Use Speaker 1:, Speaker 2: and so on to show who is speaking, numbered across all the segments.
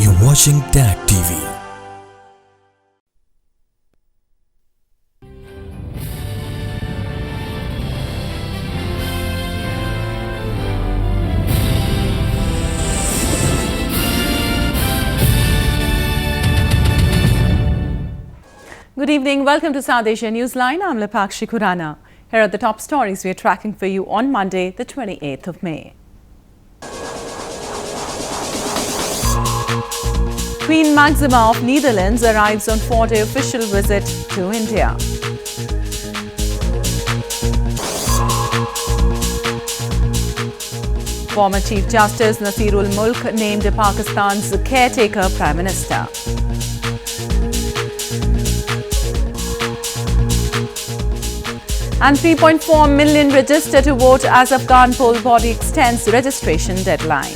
Speaker 1: You're watching TAG TV.
Speaker 2: Good evening. Welcome to South Asia Newsline. I'm Lipakshi Khurana. Here are the top stories we are tracking for you on Monday, the 28th of May. Queen Maxima of Netherlands arrives on 4-day official visit to India. Former Chief Justice Nasirul Mulk named Pakistan's caretaker Prime Minister. And 3.4 million register to vote as Afghan poll body extends registration deadline.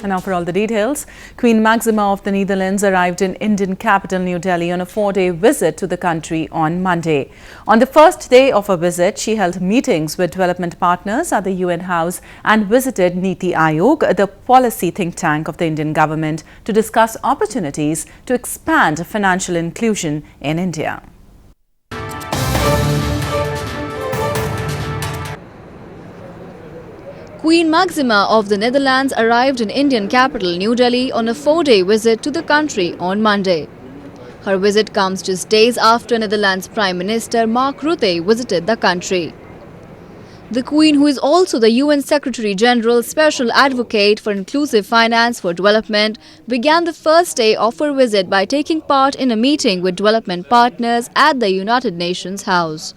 Speaker 2: And now for all the details. Queen Maxima of the Netherlands arrived in Indian capital New Delhi on a 4-day visit to the country on Monday. On the first day of her visit, she held meetings with development partners at the UN House and visited Niti Aayog, the policy think tank of the Indian government, to discuss opportunities to expand financial inclusion in India.
Speaker 3: Queen Maxima of the Netherlands arrived in Indian capital New Delhi on a 4-day visit to the country on Monday. Her visit comes just days after Netherlands Prime Minister Mark Rutte visited the country. The Queen, who is also the UN Secretary General's Special Advocate for Inclusive Finance for Development, began the first day of her visit by taking part in a meeting with development partners at the United Nations House.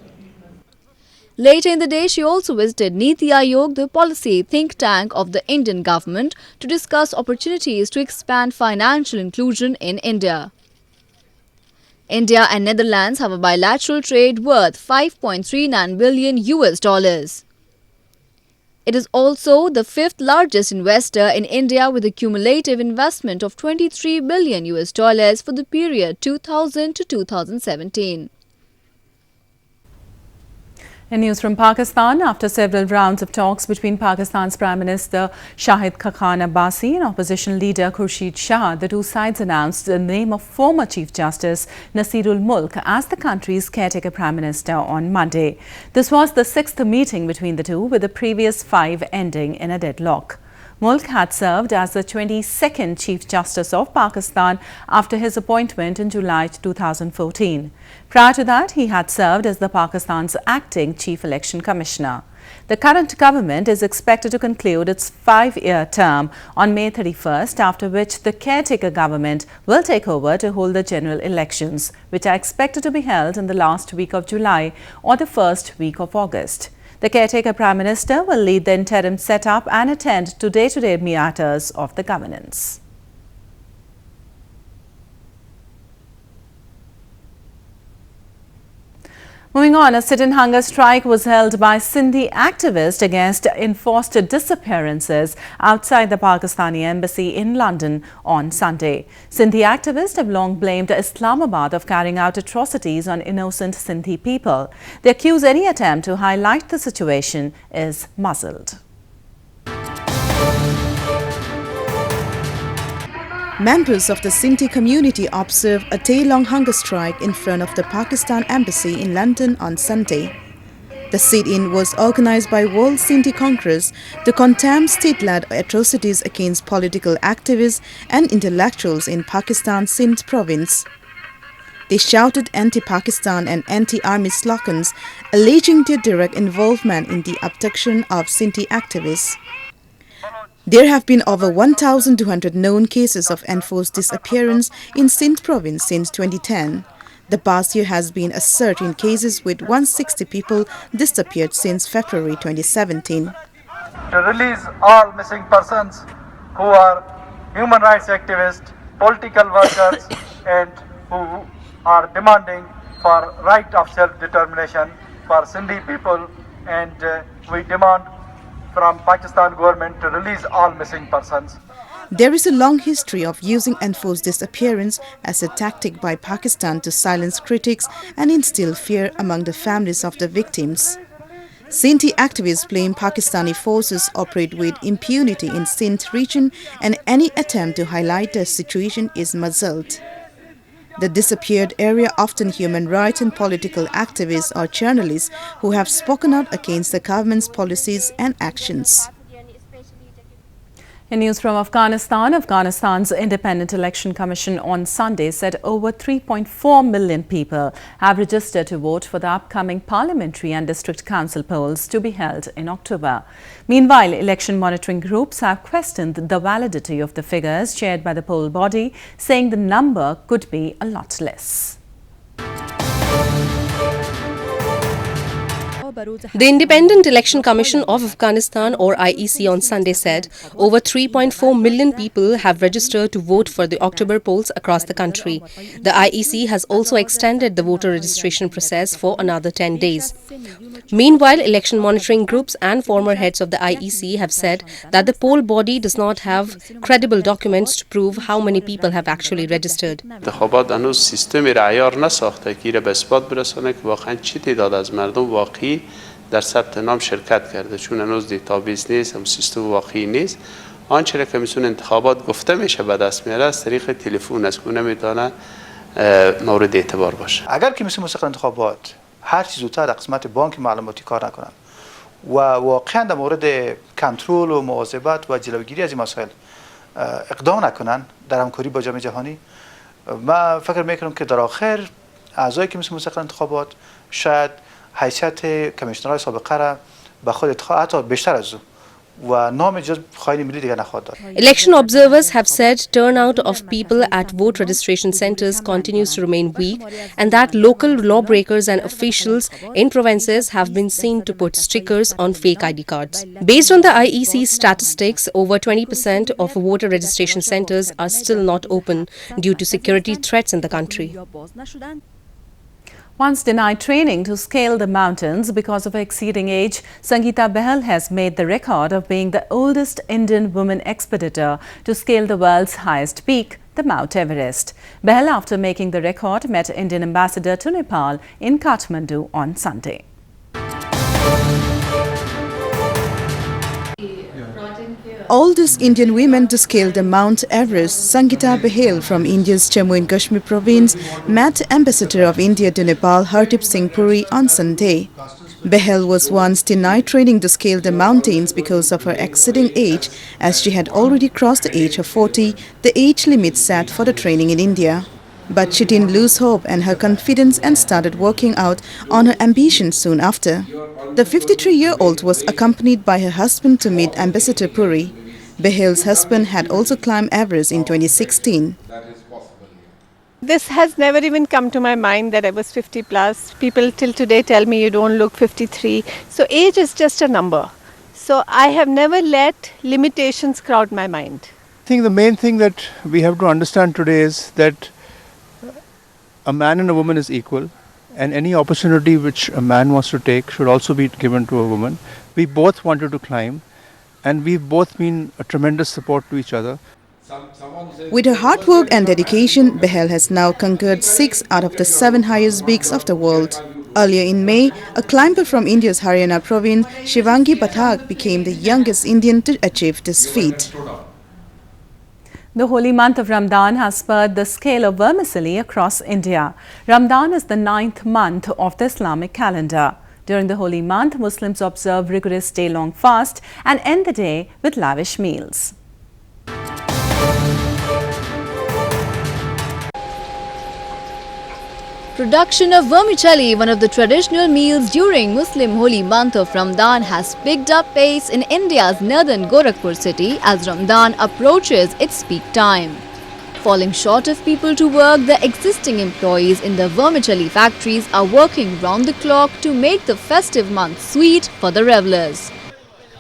Speaker 3: Later in the day, she also visited Niti Aayog, the policy think tank of the Indian government, to discuss opportunities to expand financial inclusion in India. India and Netherlands have a bilateral trade worth $5.39 billion. It is also the fifth largest investor in India with a cumulative investment of $23 billion for the period 2000 to 2017.
Speaker 2: In news from Pakistan, after several rounds of talks between Pakistan's Prime Minister Shahid Khaqan Abbasi and opposition leader Khurshid Shah, the two sides announced the name of former Chief Justice Nasirul Mulk as the country's caretaker Prime Minister on Monday. This was the sixth meeting between the two, with the previous 5 ending in a deadlock. Mulk had served as the 22nd Chief Justice of Pakistan after his appointment in July 2014. Prior to that, he had served as Pakistan's acting Chief Election Commissioner. The current government is expected to conclude its 5-year term on May 31st, after which the caretaker government will take over to hold the general elections, which are expected to be held in the last week of July or the first week of August. The caretaker Prime Minister will lead the interim setup and attend to day-to-day matters of the governance. Moving on, a sit-in hunger strike was held by Sindhi activists against enforced disappearances outside the Pakistani embassy in London on Sunday. Sindhi activists have long blamed Islamabad of carrying out atrocities on innocent Sindhi people. They accuse any attempt to highlight the situation is muzzled.
Speaker 4: Members of the Sindhi community observed a day-long hunger strike in front of the Pakistan Embassy in London on Sunday. The sit-in was organized by World Sindhi Congress to condemn state-led atrocities against political activists and intellectuals in Pakistan's Sindh province. They shouted anti-Pakistan and anti-army slogans, alleging their direct involvement in the abduction of Sindhi activists. There have been over 1,200 known cases of enforced disappearance in Sindh province since 2010. The past year has been a surge in cases, with 160 people disappeared since February 2017.
Speaker 5: To release all missing persons who are human rights activists, political workers and who are demanding for right of self-determination for Sindhi people, and we demand from Pakistan government to release all missing persons.
Speaker 4: There is a long history of using enforced disappearance as a tactic by Pakistan to silence critics and instill fear among the families of the victims. Sindhi activists blame Pakistani forces operate with impunity in Sindh region and any attempt to highlight the situation is muzzled. The disappeared area often human rights and political activists or journalists who have spoken out against the government's policies and actions.
Speaker 2: In news from Afghanistan, Afghanistan's Independent Election Commission on Sunday said over 3.4 million people have registered to vote for the upcoming parliamentary and district council polls to be held in October. Meanwhile, election monitoring groups have questioned the validity of the figures shared by the poll body, saying the number could be a lot less.
Speaker 6: The Independent Election Commission of Afghanistan or IEC on Sunday said over 3.4 million people have registered to vote for the October polls across the country. The IEC has also extended the voter registration process for another 10 days. Meanwhile, election monitoring groups and former heads of the IEC have said that the poll body does not have credible documents to prove how many people have actually registered.
Speaker 7: انتخابات هنوز سیستمی را عیار نساخته که را به اثبات برسانه که واقعا چه تعداد از مردم واقعی در ثبت نام شرکت کرده، چون هنوز دیتابیس نیست، هم سیستم واقعی نیست. آنچه را که کمیسیون انتخابات گفته میشه به دست میاره از طریق تلفن است که نمیتونه مورد اعتبار باشه.
Speaker 8: اگر کمیسیون مستقل انتخابات هر چیز زودتر در قسمت بانک معلوماتی کار نکنند و واقعا در مورد کنترل و مواظبت و جلوگیری از این مسائل اقدام نکنند در همکاری با جامعه جهانی، من فکر میکنم که در آخر اعضای کمیسیون مستقل انتخابات شاید حیثیت کمیشنرهای سابقه را به خود حتی بیشتر از او و نام جز خواهی ملی دیگر نخواهد داد.
Speaker 6: Election observers have said turnout of people at vote registration centers continues to remain weak and that local lawbreakers and officials in provinces have been seen to put stickers on fake ID cards. Based on the IEC statistics, over 20% of voter registration centers are still not open due to security threats in the country.
Speaker 2: Once denied training to scale the mountains because of her exceeding age, Sangeeta Bahal has made the record of being the oldest Indian woman expeditor to scale the world's highest peak, the Mount Everest. Bahal, after making the record, met Indian ambassador to Nepal in Kathmandu on Sunday.
Speaker 4: Oldest Indian women to scale the Mount Everest, Sangeeta Bahal from India's Jammu and Kashmir province met Ambassador of India to Nepal Hardeep Singh Puri on Sunday. Bahal was once denied training to scale the mountains because of her exceeding age, as she had already crossed the age of 40, the age limit set for the training in India. But she didn't lose hope and her confidence and started working out on her ambition soon after. The 53-year-old was accompanied by her husband to meet Ambassador Puri. Bahal's husband had also climbed Everest in 2016.
Speaker 9: This has never even come to my mind that I was 50 plus. People till today tell me you don't look 53. So age is just a number. So I have never let limitations crowd my mind.
Speaker 10: I think the main thing that we have to understand today is that a man and a woman is equal, and any opportunity which a man wants to take should also be given to a woman. We both wanted to climb, and we've both been a tremendous support to each other.
Speaker 4: With her hard work and dedication, Bahal has now conquered 6 out of the 7 highest peaks of the world. Earlier in May, a climber from India's Haryana province, Shivangi Pathak, became the youngest Indian to achieve this feat.
Speaker 2: The holy month of Ramadan has spurred the scale of vermicelli across India. Ramadan is the 9th month of the Islamic calendar. During the holy month, Muslims observe rigorous day-long fast and end the day with lavish meals.
Speaker 3: Production of vermicelli, one of the traditional meals during Muslim holy month of Ramadan, has picked up pace in India's northern Gorakhpur city as Ramadan approaches its peak time. Falling short of people to work, the existing employees in the vermicelli factories are working round the clock to make the festive month sweet for the revelers.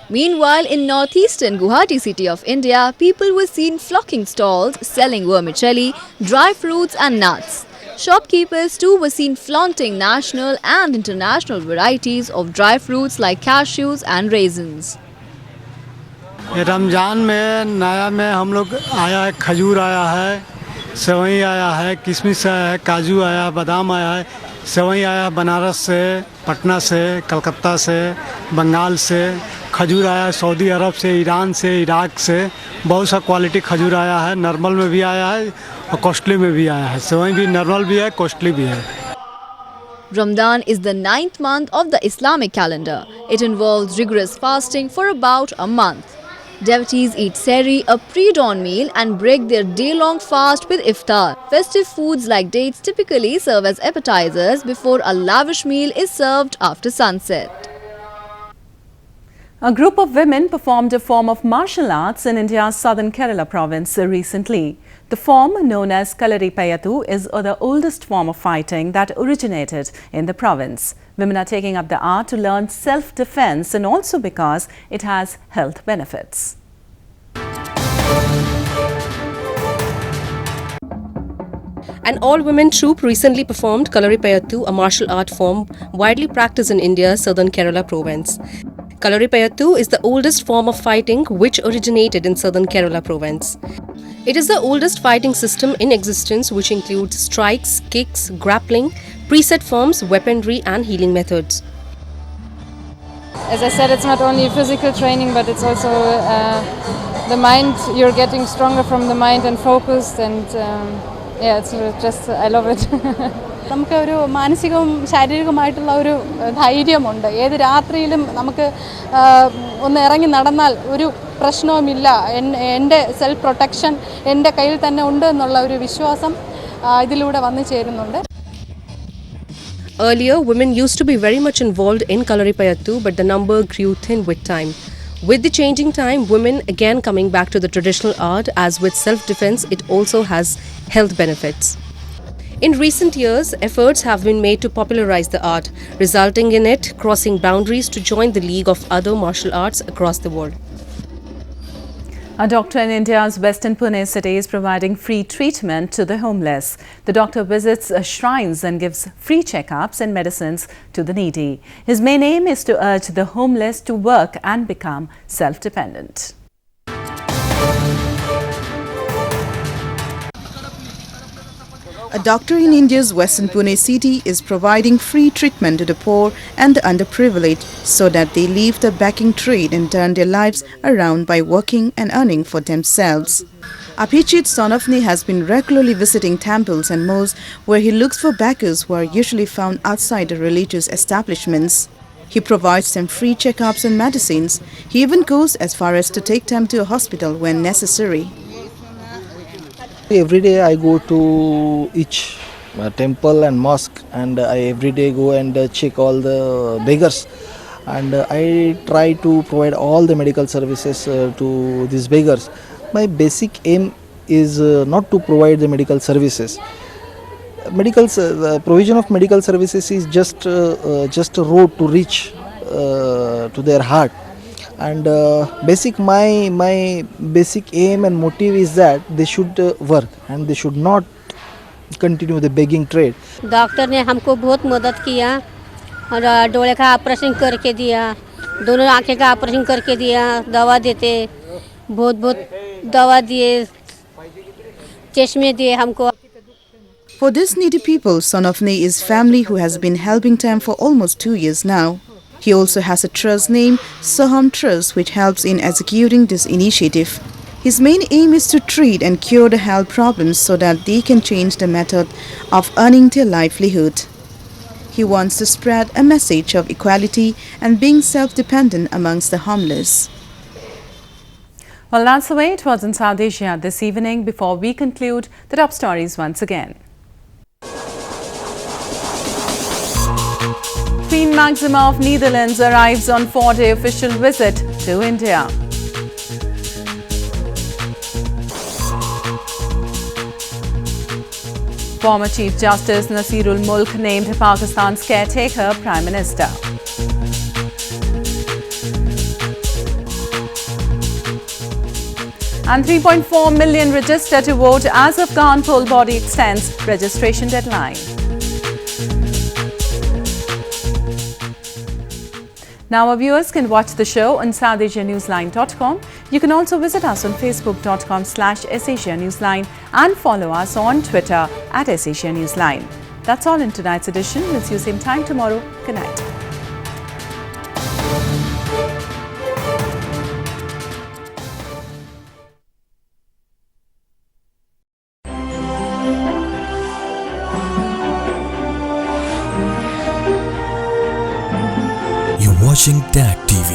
Speaker 3: Meanwhile, in northeastern Guwahati city of India, people were seen flocking stalls selling vermicelli, dry fruits and nuts. Shopkeepers too were seen flaunting national and international varieties of dry fruits like cashews and raisins.
Speaker 11: Ramzan में नया में हम लोग आया है, खजूर आया है, सेवई आया है, किशमिश आया है, काजू आया है, बादाम आया है। सेवई आया है बनारस से, पटना से, कलकत्ता से, बंगाल से। खजूर आया है सऊदी अरब से, ईरान से, इराक से। बहुत सा क्वालिटी खजूर आया है, नॉर्मल में भी आया है और कॉस्टली में भी आया है। सेवई भी नॉर्मल भी है, कॉस्टली भी है।
Speaker 3: Ramadan is the 9th month of the Islamic calendar. It involves rigorous fasting for about a month. Devotees eat sehri, a pre-dawn meal, and break their day-long fast with iftar. Festive foods like dates typically serve as appetizers before a lavish meal is served after sunset.
Speaker 2: A group of women performed a form of martial arts in India's southern Kerala province recently. The form, known as Kalaripayattu, is the oldest form of fighting that originated in the province. Women are taking up the art to learn self-defense and also because it has health benefits.
Speaker 6: An all-women troupe recently performed Kalaripayattu, a martial art form widely practiced in India's southern Kerala province. Kalaripayattu is the oldest form of fighting which originated in southern Kerala province. It is the oldest fighting system in existence, which includes strikes, kicks, grappling, preset forms, weaponry and healing methods.
Speaker 12: As I said, it's not only physical training, but it's also the mind. You're getting stronger from the mind and focused, and yeah, it's just, I love it.
Speaker 13: നമുക്ക് ഒരു മാനസികവും ശാരീരികവുമായിട്ടുള്ള ഒരു ധൈര്യമുണ്ട്. ഏത് രാത്രിയിലും നമുക്ക് ഒന്ന് ഇറങ്ങി നടന്നാൽ ഒരു പ്രശ്നവുമില്ല. എൻ്റെ സെൽഫ് പ്രൊട്ടക്ഷൻ എൻ്റെ കയ്യിൽ തന്നെ ഉണ്ട് എന്നുള്ള ഒരു വിശ്വാസം ഇതിലൂടെ വന്നു ചേരുന്നുണ്ട്.
Speaker 6: Earlier, women used to be very much involved in Kalaripayattu, but the number grew thin with time. With the changing time, women again coming back to the traditional art, as with self-defense, it also has health benefits. In recent years, efforts have been made to popularize the art, resulting in it crossing boundaries to join the league of other martial arts across the world.
Speaker 2: A doctor in India's western Pune city is providing free treatment to the homeless. The doctor visits shrines and gives free checkups and medicines to the needy. His main aim is to urge the homeless to work and become self-dependent.
Speaker 4: A doctor in India's western Pune city is providing free treatment to the poor and the underprivileged so that they leave the begging trade and turn their lives around by working and earning for themselves. Abhijit Sonofne has been regularly visiting temples and mosques where he looks for beggars who are usually found outside the religious establishments. He provides them free checkups and medicines. He even goes as far as to take them to a hospital when necessary.
Speaker 14: Every day I go to each temple and mosque, and I every day go and check all the beggars, and I try to provide all the medical services to these beggars. My basic aim is not to provide the medical services. The provision of medical services is just a road to reach to their heart. And my basic aim and motive is that they should work and they should not continue the begging trade.
Speaker 15: Doctor ने हमको बहुत मदद किया और डोले का operation करके दिया, दोनों आंखें का ऑपरेशन करके दिया, दवा देते, बहुत दवा दिए, चश्मे दिए हमको.
Speaker 4: For these needy people, Sonofne is family who has been helping them for almost 2 years now. He also has a trust named Soham Trust which helps in executing this initiative. His main aim is to treat and cure the health problems so that they can change the method of earning their livelihood. He wants to spread a message of equality and being self-dependent amongst the homeless.
Speaker 2: Well, that's the way it was in South Asia this evening. Before we conclude, the top stories once again. Queen Maxima of Netherlands arrives on 4-day official visit to India. Former Chief Justice Nasirul Mulk named Pakistan's caretaker Prime Minister. And 3.4 million register to vote as Afghan poll body extends registration deadline. Now our viewers can watch the show on SouthAsiaNewsline.com. You can also visit us on Facebook.com/SAsiaNewsline and follow us on Twitter @SAsiaNewsline. That's all in tonight's edition. We'll see you same time tomorrow. Good night.
Speaker 1: You're watching DAC TV.